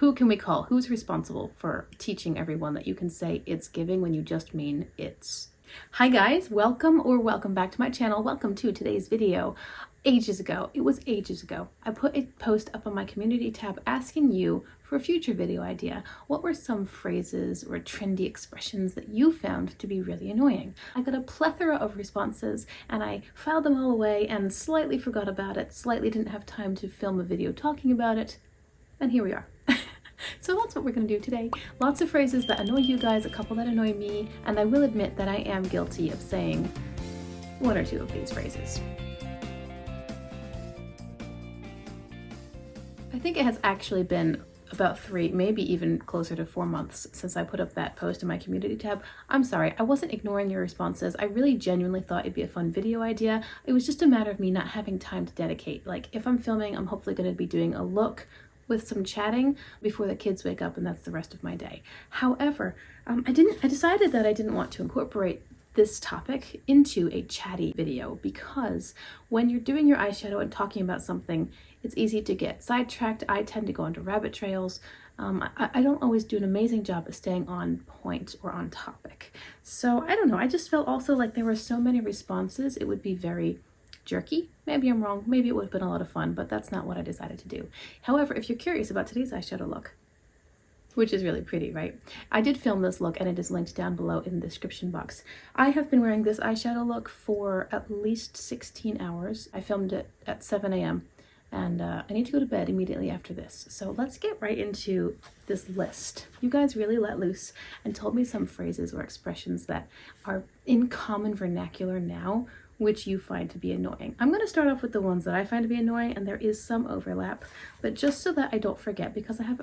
Who can we call? Who's responsible for teaching everyone that you can say it's giving when you just mean it's? Hi guys, welcome back to my channel. Welcome to today's video. Ages ago, I put a post up on my community tab asking you for a future video idea. What were some phrases or trendy expressions that you found to be really annoying? I got a plethora of responses and I filed them all away and slightly forgot about it, slightly didn't have time to film a video talking about it, and here we are. So that's what we're going to do today. Lots of phrases that annoy you guys, a couple that annoy me, and I will admit that I am guilty of saying one or two of these phrases. I think it has actually been about 3, maybe even closer to 4 months since I put up that post in my community tab. I'm sorry, I wasn't ignoring your responses. I really genuinely thought it'd be a fun video idea. It was just a matter of me not having time to dedicate. Like, if I'm filming, I'm hopefully going to be doing a look with some chatting before the kids wake up, and that's the rest of my day. However, I decided that I didn't want to incorporate this topic into a chatty video because when you're doing your eyeshadow and talking about something, it's easy to get sidetracked. I tend to go into rabbit trails. I don't always do an amazing job at staying on point or on topic. So I don't know, I just felt also like there were so many responses, it would be very jerky. Maybe I'm wrong, maybe it would have been a lot of fun, but that's not what I decided to do. However, if you're curious about today's eyeshadow look, which is really pretty, right? I did film this look and it is linked down below in the description box. I have been wearing this eyeshadow look for at least 16 hours. I filmed it at 7 a.m. and I need to go to bed immediately after this. So let's get right into this list. You guys really let loose and told me some phrases or expressions that are in common vernacular now, which you find to be annoying. I'm going to start off with the ones that I find to be annoying, and there is some overlap, but just so that I don't forget, because I have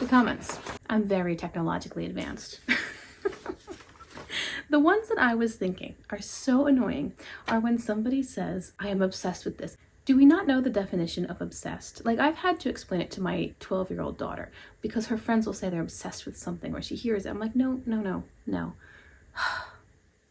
the comments. I'm very technologically advanced. The ones that I was thinking are so annoying are when somebody says, I am obsessed with this. Do we not know the definition of obsessed? Like, I've had to explain it to my 12-year-old daughter because her friends will say they're obsessed with something, or she hears it. I'm like, no.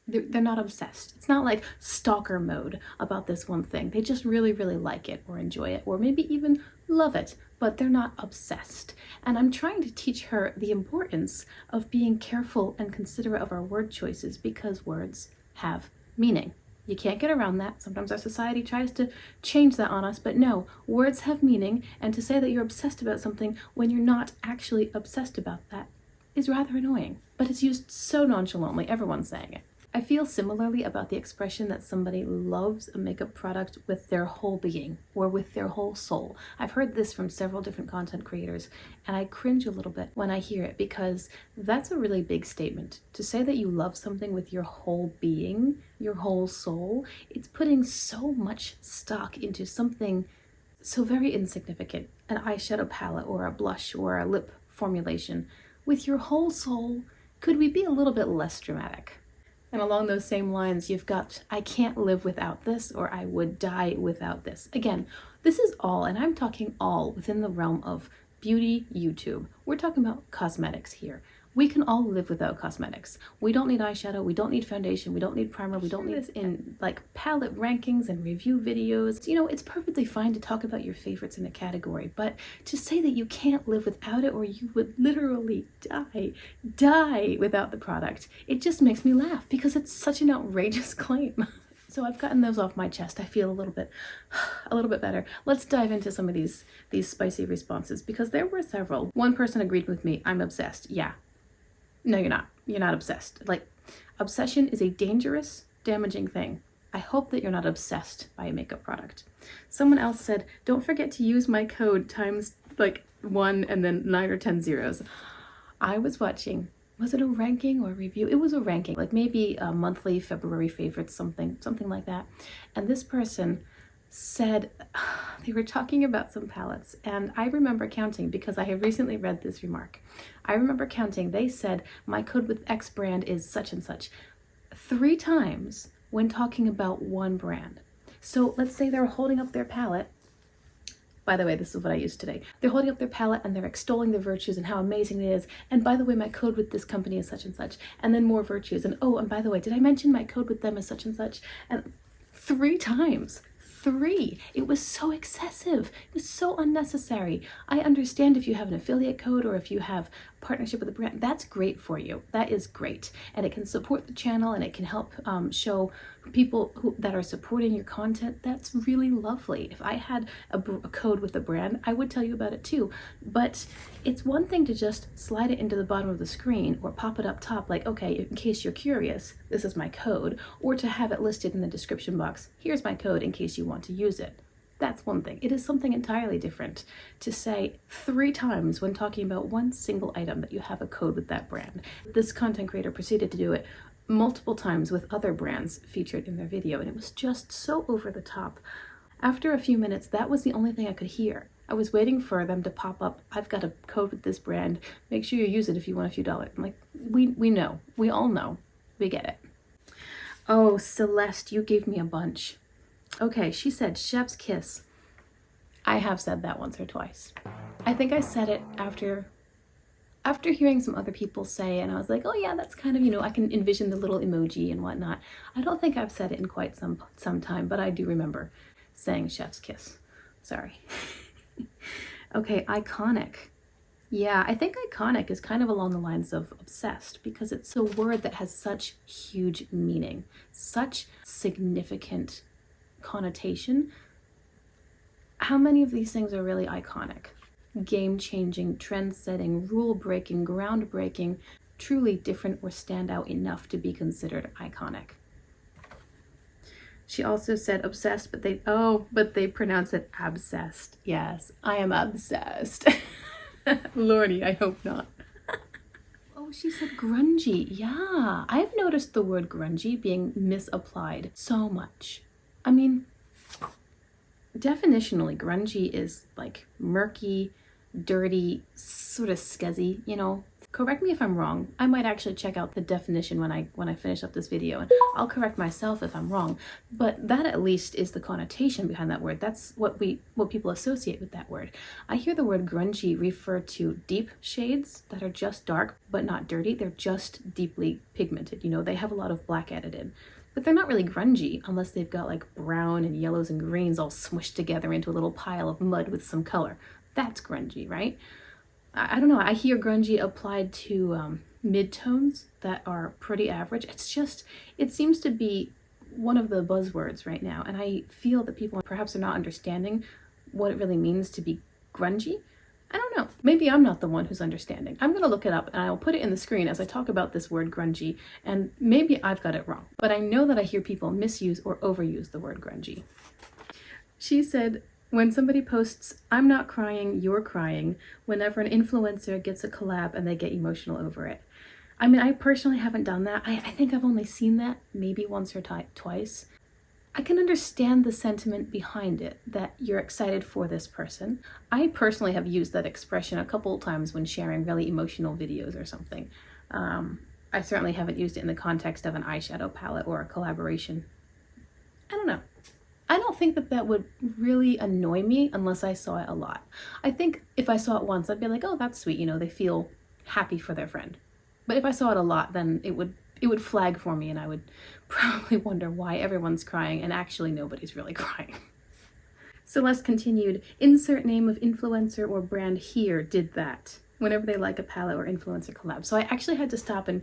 They're not obsessed. It's not like stalker mode about this one thing. They just really, really like it or enjoy it or maybe even love it, but they're not obsessed. And I'm trying to teach her the importance of being careful and considerate of our word choices because words have meaning. You can't get around that. Sometimes our society tries to change that on us, but no, words have meaning, and to say that you're obsessed about something when you're not actually obsessed about that is rather annoying. But it's used so nonchalantly, everyone's saying it. I feel similarly about the expression that somebody loves a makeup product with their whole being or with their whole soul. I've heard this from several different content creators, and I cringe a little bit when I hear it because that's a really big statement. To say that you love something with your whole being, your whole soul, it's putting so much stock into something so very insignificant, an eyeshadow palette or a blush or a lip formulation. With your whole soul, could we be a little bit less dramatic? And along those same lines, you've got, I can't live without this, or I would die without this. Again, this is all, and I'm talking all within the realm of beauty YouTube. We're talking about cosmetics here. We can all live without cosmetics. We don't need eyeshadow, we don't need foundation, we don't need primer, we don't need this in like palette rankings and review videos. You know, it's perfectly fine to talk about your favorites in a category, but to say that you can't live without it or you would literally die without the product, it just makes me laugh because it's such an outrageous claim. So I've gotten those off my chest. I feel a little bit better. Let's dive into some of these spicy responses because there were several. One person agreed with me, I'm obsessed. Yeah. No, you're not. You're not obsessed. Like, obsession is a dangerous, damaging thing. I hope that you're not obsessed by a makeup product. Someone else said, don't forget to use my code times like 1 and then 9 or 10 zeros. I was watching, was it a ranking or a review? It was a ranking, like maybe a monthly February favorites, something like that. And this person said, they were talking about some palettes, and I remember counting because I have recently read this remark. I remember counting, they said, my code with X brand is such and such 3 times when talking about one brand. So let's say they're holding up their palette. By the way, this is what I used today. They're holding up their palette and they're extolling the virtues and how amazing it is. And by the way, my code with this company is such and such. And then more virtues. And oh, and by the way, did I mention my code with them is such and such? And 3 times. 3. It was so excessive. It was so unnecessary. I understand if you have an affiliate code or if you have partnership with a brand, that's great for you. That is great. And it can support the channel and it can help show people that are supporting your content. That's really lovely. If I had a code with a brand, I would tell you about it too. But it's one thing to just slide it into the bottom of the screen or pop it up top like, okay, in case you're curious, this is my code, or to have it listed in the description box, here's my code in case you want to use it. That's one thing. It is something entirely different to say 3 times when talking about one single item that you have a code with that brand. This content creator proceeded to do it multiple times with other brands featured in their video, and it was just so over the top. After a few minutes, that was the only thing I could hear. I was waiting for them to pop up, I've got a code with this brand, make sure you use it if you want a few dollars. I'm like, we know, we all know, we get it. Oh, Celeste, you gave me a bunch. Okay, she said chef's kiss. I have said that once or twice. I think I said it after hearing some other people say, and I was like, oh yeah, that's kind of, you know, I can envision the little emoji and whatnot. I don't think I've said it in quite some time, but I do remember saying chef's kiss. Sorry. Okay, iconic. Yeah, I think iconic is kind of along the lines of obsessed because it's a word that has such huge meaning, such significant connotation. How many of these things are really iconic? Game-changing, trend-setting, rule-breaking, groundbreaking, truly different or stand out enough to be considered iconic. She also said obsessed, but they pronounce it abscessed. Yes, I am obsessed. Lordy, I hope not. Oh, she said grungy. Yeah, I've noticed the word grungy being misapplied so much. I mean, definitionally, grungy is like murky, dirty, sort of scuzzy, you know. Correct me if I'm wrong. I might actually check out the definition when I finish up this video, and I'll correct myself if I'm wrong. But that at least is the connotation behind that word. That's what people associate with that word. I hear the word grungy refer to deep shades that are just dark but not dirty. They're just deeply pigmented. You know, they have a lot of black added in. But they're not really grungy unless they've got like brown and yellows and greens all smushed together into a little pile of mud with some color. That's grungy, right? I don't know. I hear grungy applied to mid-tones that are pretty average. It seems to be one of the buzzwords right now. And I feel that people perhaps are not understanding what it really means to be grungy. I don't know. Maybe I'm not the one who's understanding. I'm going to look it up and I'll put it in the screen as I talk about this word grungy, and maybe I've got it wrong. But I know that I hear people misuse or overuse the word grungy. She said, when somebody posts, I'm not crying, you're crying, whenever an influencer gets a collab and they get emotional over it. I mean, I personally haven't done that. I think I've only seen that maybe once or twice. I can understand the sentiment behind it, that you're excited for this person. I personally have used that expression a couple of times when sharing really emotional videos or something. I certainly haven't used it in the context of an eyeshadow palette or a collaboration. I don't know. I don't think that would really annoy me unless I saw it a lot. I think if I saw it once, I'd be like, oh, that's sweet, you know, they feel happy for their friend. But if I saw it a lot, then it would flag for me and I would probably wonder why everyone's crying and actually nobody's really crying. Celeste continued, insert name of influencer or brand here did that whenever they like a palette or influencer collab. So I actually had to stop and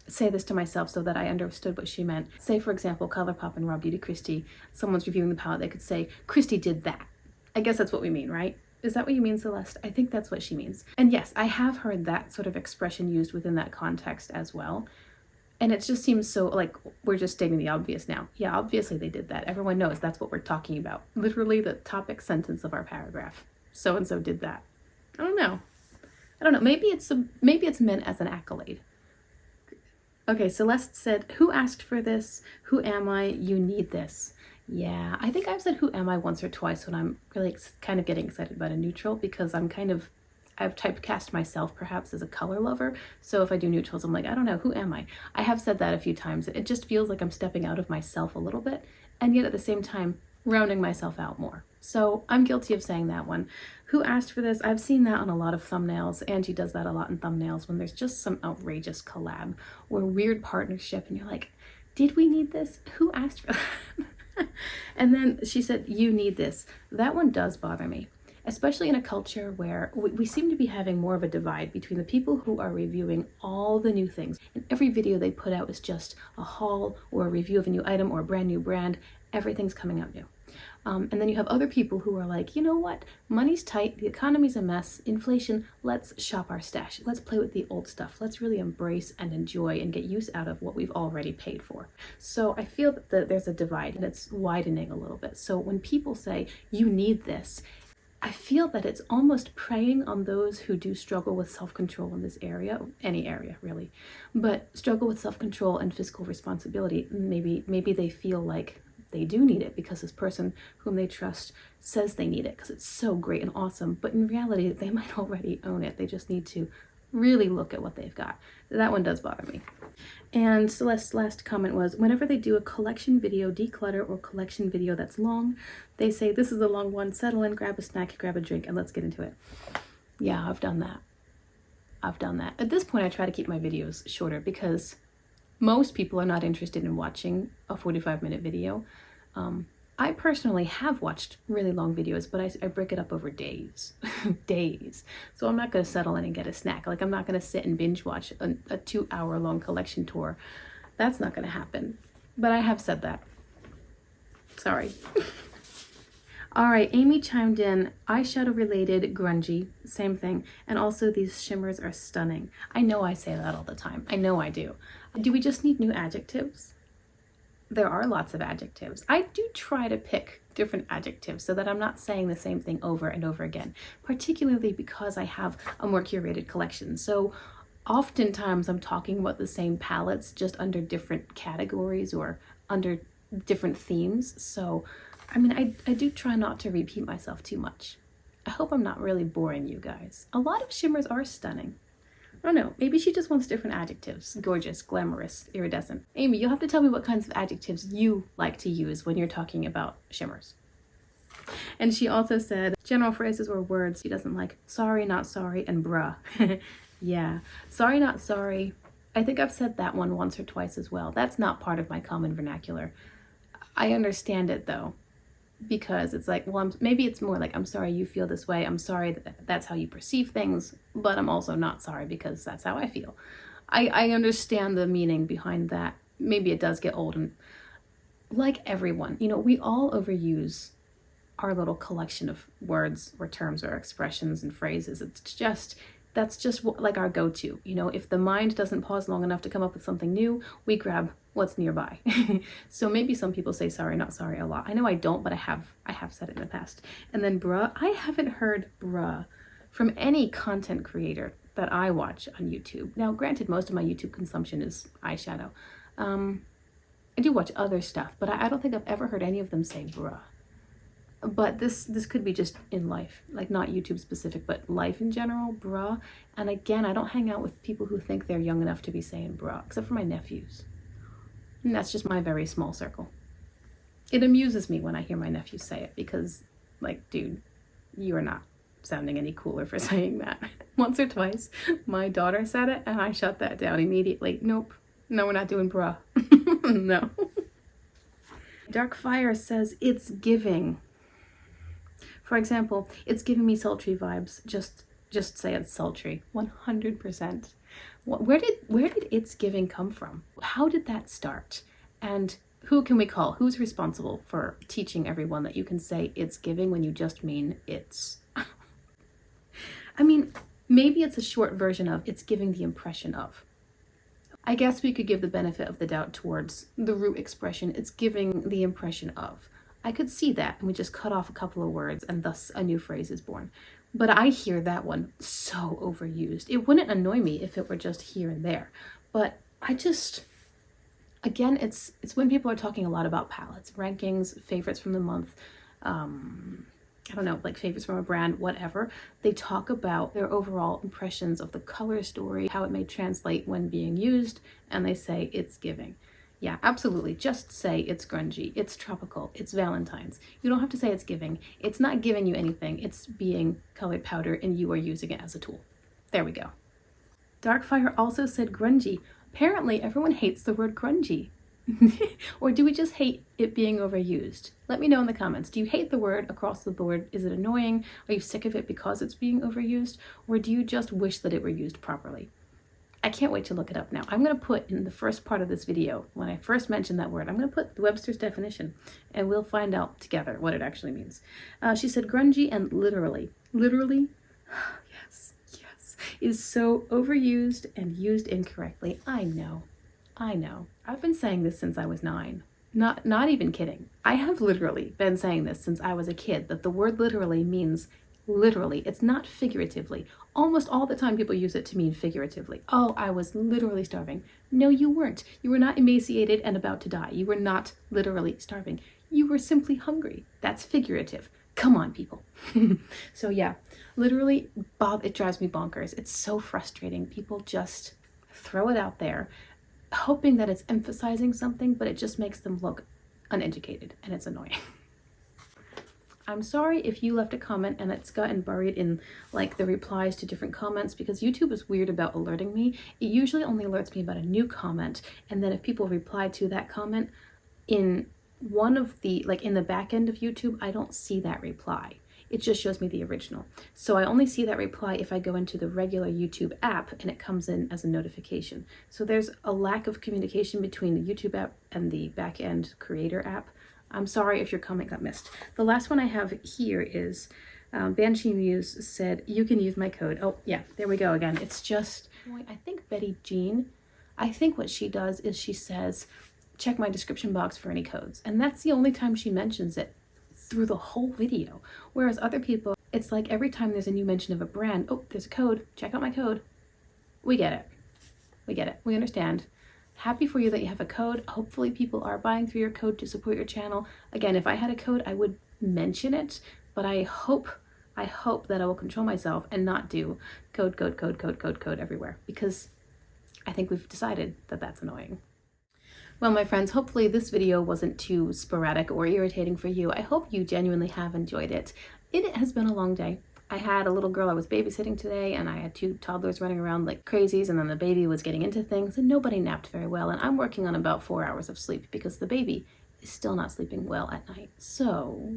say this to myself so that I understood what she meant. Say, for example, ColourPop and Raw Beauty Christy, someone's reviewing the palette, they could say, Christy did that. I guess that's what we mean, right? Is that what you mean, Celeste? I think that's what she means. And yes, I have heard that sort of expression used within that context as well. And it just seems so like we're just stating the obvious now. Yeah, obviously they did that. Everyone knows that's what we're talking about. Literally the topic sentence of our paragraph. So-and-so did that. I don't know. Maybe it's meant as an accolade. Okay, Celeste said, who asked for this? Who am I? You need this. Yeah, I think I've said who am I once or twice when I'm really kind of getting excited about a neutral, because I've typecast myself perhaps as a color lover. So if I do neutrals, I'm like, I don't know, who am I? I have said that a few times. It just feels like I'm stepping out of myself a little bit, and yet at the same time, rounding myself out more. So I'm guilty of saying that one. Who asked for this? I've seen that on a lot of thumbnails. Angie does that a lot in thumbnails when there's just some outrageous collab or weird partnership and you're like, did we need this? Who asked for that? And then she said, you need this. That one does bother me, especially in a culture where we seem to be having more of a divide between the people who are reviewing all the new things. And every video they put out is just a haul or a review of a new item or a brand new brand. Everything's coming out new. And then you have other people who are like, you know what? Money's tight, the economy's a mess, inflation, let's shop our stash. Let's play with the old stuff. Let's really embrace and enjoy and get use out of what we've already paid for. So I feel that there's a divide and it's widening a little bit. So when people say, you need this, I feel that it's almost preying on those who do struggle with self-control in this area, any area really, but struggle with self-control and fiscal responsibility. Maybe they feel like they do need it because this person whom they trust says they need it because it's so great and awesome, but in reality they might already own it. They just need to really look at what they've got. That one does bother me. And Celeste's last comment was, whenever they do a collection video declutter or collection video that's long, they say, this is a long one, settle in, grab a snack, grab a drink, and let's get into it. Yeah, I've done that. At this point, I try to keep my videos shorter because most people are not interested in watching a 45-minute video. I personally have watched really long videos, but I break it up over days. Days. So I'm not going to settle in and get a snack. Like, I'm not going to sit and binge watch a 2-hour-long collection tour. That's not going to happen. But I have said that. Sorry. All right, Amy chimed in, eyeshadow related, grungy, same thing. And also these shimmers are stunning. I know I say that all the time. I know I do. Do we just need new adjectives? There are lots of adjectives. I do try to pick different adjectives so that I'm not saying the same thing over and over again, particularly because I have a more curated collection. So oftentimes I'm talking about the same palettes just under different categories or under different themes. So, I mean, I do try not to repeat myself too much. I hope I'm not really boring you guys. A lot of shimmers are stunning. I don't know, maybe she just wants different adjectives. Gorgeous, glamorous, iridescent. Amy, you'll have to tell me what kinds of adjectives you like to use when you're talking about shimmers. And she also said, general phrases or words she doesn't like, sorry, not sorry, and bruh. Yeah, sorry, not sorry. I think I've said that one once or twice as well. That's not part of my common vernacular. I understand it though, because it's like, well, maybe it's more like, I'm sorry you feel this way. I'm sorry that that's how you perceive things, but I'm also not sorry because that's how I feel. I understand the meaning behind that. Maybe it does get old, and like everyone, you know, we all overuse our little collection of words or terms or expressions and phrases. That's just like our go-to. You know, if the mind doesn't pause long enough to come up with something new, we grab what's nearby. So maybe some people say sorry, not sorry a lot. I know I don't, but I have said it in the past. And then bruh, I haven't heard bruh from any content creator that I watch on YouTube. Now, granted, most of my YouTube consumption is eyeshadow. I do watch other stuff, but I don't think I've ever heard any of them say bruh. But this could be just in life, like not YouTube specific, but life in general, bruh. And again, I don't hang out with people who think they're young enough to be saying bruh, except for my nephews. And that's just my very small circle. It amuses me when I hear my nephews say it because, like, dude, you are not sounding any cooler for saying that. Once or twice, my daughter said it and I shut that down immediately. Nope. No, we're not doing bruh. No. Dark Fire says, it's giving. For example, it's giving me sultry vibes. Just say it's sultry. 100%. Where did it's giving come from? How did that start? And who can we call? Who's responsible for teaching everyone that you can say it's giving when you just mean it's? I mean, maybe it's a short version of it's giving the impression of. I guess we could give the benefit of the doubt towards the root expression, it's giving the impression of. I could see that, and we just cut off a couple of words and thus a new phrase is born. But I hear that one so overused. It wouldn't annoy me if it were just here and there. But I just, again, it's when people are talking a lot about palettes, rankings, favorites from the month, I don't know, like favorites from a brand, whatever. They talk about their overall impressions of the color story, how it may translate when being used, and they say it's giving. Yeah, absolutely. Just say it's grungy, it's tropical, it's Valentine's. You don't have to say it's giving. It's not giving you anything. It's being colored powder and you are using it as a tool. There we go. Darkfire also said grungy. Apparently everyone hates the word grungy. Or do we just hate it being overused? Let me know in the comments. Do you hate the word across the board? Is it annoying? Are you sick of it because it's being overused? Or do you just wish that it were used properly? I can't wait to look it up now. I'm going to put in the first part of this video, when I first mentioned that word, I'm going to put the Webster's definition and we'll find out together what it actually means. She said grungy and literally, yes, is so overused and used incorrectly. I know. I've been saying this since I was 9. Not even kidding. I have literally been saying this since I was a kid, that the word literally means literally. It's not figuratively. Almost all the time people use it to mean figuratively. Oh, I was literally starving. No, you weren't. You were not emaciated and about to die. You were not literally starving. You were simply hungry. That's figurative. Come on, people. So yeah, literally, it drives me bonkers. It's so frustrating. People just throw it out there, hoping that it's emphasizing something, but it just makes them look uneducated, and it's annoying. I'm sorry if you left a comment and it's gotten buried in like the replies to different comments, because YouTube is weird about alerting me. It usually only alerts me about a new comment, and then if people reply to that comment in one of the, like in the back end of YouTube, I don't see that reply. It just shows me the original. So I only see that reply if I go into the regular YouTube app and it comes in as a notification. So there's a lack of communication between the YouTube app and the back end creator app. I'm sorry if your comment got missed. The last one I have here is Banshee Muse said, you can use my code. Oh yeah, there we go again. It's just, I think Betty Jean, I think what she does is she says, check my description box for any codes. And that's the only time she mentions it through the whole video. Whereas other people, it's like every time there's a new mention of a brand, oh, there's a code, check out my code. We get it. We understand. Happy for you that you have a code. Hopefully people are buying through your code to support your channel. Again, if I had a code, I would mention it, but I hope that I will control myself and not do code everywhere, because I think we've decided that that's annoying. Well, my friends, hopefully this video wasn't too sporadic or irritating for you. I hope you genuinely have enjoyed it. It has been a long day. I had a little girl I was babysitting today, and I had 2 toddlers running around like crazies, and then the baby was getting into things, and nobody napped very well, and I'm working on about 4 hours of sleep because the baby is still not sleeping well at night. So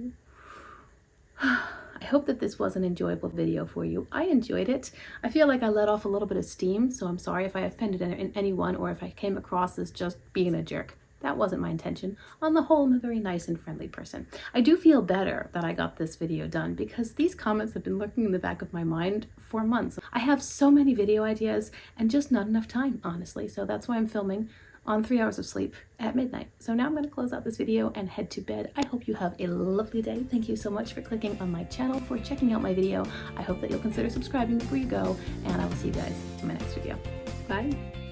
I hope that this was an enjoyable video for you. I enjoyed it. I feel like I let off a little bit of steam, so I'm sorry if I offended anyone or if I came across as just being a jerk. That wasn't my intention. On the whole, I'm a very nice and friendly person. I do feel better that I got this video done, because these comments have been lurking in the back of my mind for months. I have so many video ideas and just not enough time, honestly. So that's why I'm filming on 3 hours of sleep at midnight. So now I'm going to close out this video and head to bed. I hope you have a lovely day. Thank you so much for clicking on my channel, for checking out my video. I hope that you'll consider subscribing before you go, and I will see you guys in my next video. Bye.